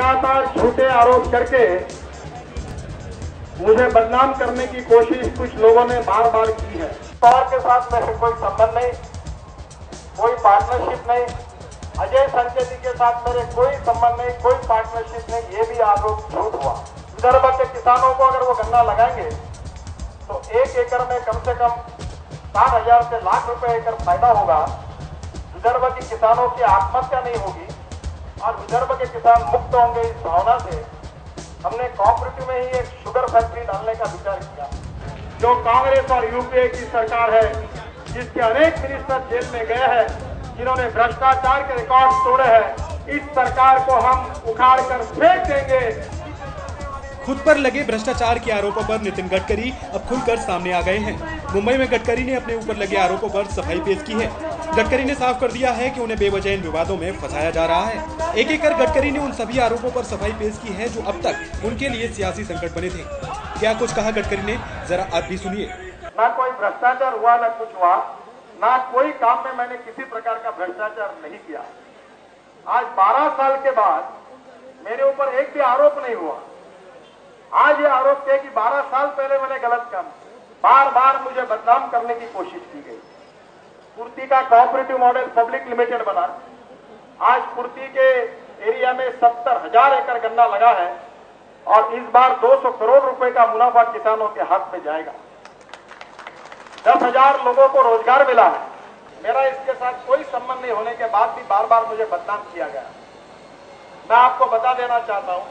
लगातार झूठे आरोप करके मुझे बदनाम करने की कोशिश कुछ लोगों ने बार बार की है। पवार के साथ मेरे कोई संबंध नहीं, कोई पार्टनरशिप नहीं, अजय संचेती के साथ मेरे कोई संबंध नहीं, कोई पार्टनरशिप नहीं, ये भी आरोप झूठ हुआ। विदर्भ के किसानों को अगर वो गन्ना लगाएंगे तो 1 एकड़ में कम से कम 60,000 से लाख रुपए एकड़ फायदा होगा। विदर्भ के किसानों की आत्महत्या नहीं होगी और विदर्भ के किसान मुक्त होंगे। इस भावना से हमने कोऑपरेटिव में ही एक शुगर फैक्ट्री डालने का विचार किया। जो कांग्रेस और यूपीए की सरकार है, जिसके अनेक मिनिस्टर जेल में गए हैं, जिन्होंने भ्रष्टाचार के रिकॉर्ड तोड़े हैं, इस सरकार को हम उखाड़ कर फेंक देंगे। खुद पर लगे भ्रष्टाचार के आरोपों पर नितिन गडकरी अब खुलकर सामने आ गए हैं। मुंबई में गडकरी ने अपने ऊपर लगे आरोपों पर सफाई पेश की है। गडकरी ने साफ कर दिया है कि उन्हें बेवजह इन विवादों में फंसाया जा रहा है। एक एक कर गडकरी ने उन सभी आरोपों पर सफाई पेश की है जो अब तक उनके लिए सियासी संकट बने थे। क्या कुछ कहा गडकरी ने, जरा आप भी सुनिए। ना कोई भ्रष्टाचार हुआ, ना कुछ हुआ, ना कोई काम में मैंने किसी प्रकार का भ्रष्टाचार नहीं किया। आज 12 साल के बाद मेरे ऊपर एक भी आरोप नहीं हुआ। आज ये आरोप किया कि 12 साल पहले मैंने गलत काम, बार बार मुझे बदनाम करने की कोशिश की गई। पूर्ति का कोऑपरेटिव मॉडल पब्लिक लिमिटेड बना। आज पूर्ति के एरिया में 70,000 एकड़ गन्ना लगा है और इस बार 200 करोड़ रुपए का मुनाफा किसानों के हाथ में जाएगा। 10,000 लोगों को रोजगार मिला है। मेरा इसके साथ कोई संबंध नहीं होने के बाद भी बार बार मुझे बदनाम किया गया। मैं आपको बता देना चाहता हूं,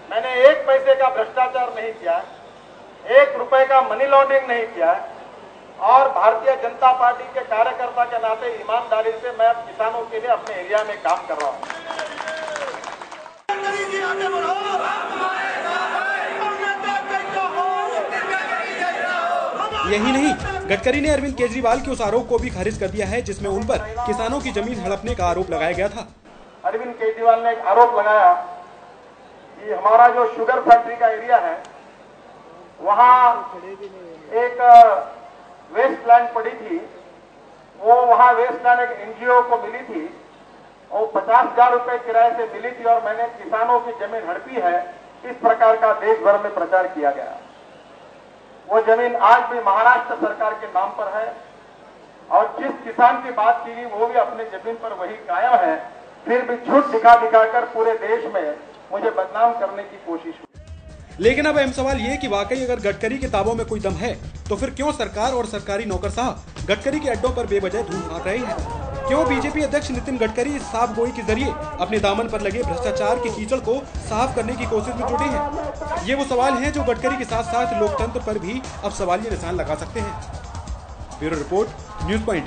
मैंने 1 पैसे का भ्रष्टाचार नहीं किया है, 1 रुपए का मनी लॉन्ड्रिंग नहीं किया है और भारतीय जनता पार्टी के कार्यकर्ता के नाते ईमानदारी से मैं किसानों के लिए अपने एरिया में काम कर रहा हूं। यही नहीं, गडकरी ने अरविंद केजरीवाल के उस आरोप को भी खारिज कर दिया है जिसमें उन पर किसानों की जमीन हड़पने का आरोप लगाया गया था। अरविंद केजरीवाल ने एक आरोप लगाया कि हमारा जो शुगर फैक्ट्री का एरिया है, वहां एक वेस्ट लैंड पड़ी थी। वो वहां वेस्ट लैंड एक एनजीओ को मिली थी और 50,000 रुपए किराए से मिली थी और मैंने किसानों की जमीन हड़पी है, इस प्रकार का देश भर में प्रचार किया गया। वो जमीन आज भी महाराष्ट्र सरकार के नाम पर है और जिस किसान की बात की गई वो भी अपने जमीन पर वही कायम है। फिर भी झूठ दिखाकर पूरे देश में मुझे बदनाम करने की कोशिश हुई। लेकिन अब अहम सवाल ये कि वाकई अगर गडकरी के दावों में कोई दम है तो फिर क्यों सरकार और सरकारी नौकरशाह गडकरी के अड्डों पर बेवजह धूम भाग रहे हैं? क्यों बीजेपी अध्यक्ष नितिन गडकरी इस साफ गोई के जरिए अपने दामन पर लगे भ्रष्टाचार के कीचड़ को साफ करने की कोशिश में जुटे हैं? ये वो सवाल हैं जो गडकरी के साथ साथ लोकतंत्र पर भी अब सवालिया निशान लगा सकते हैं। Bureau report, news point.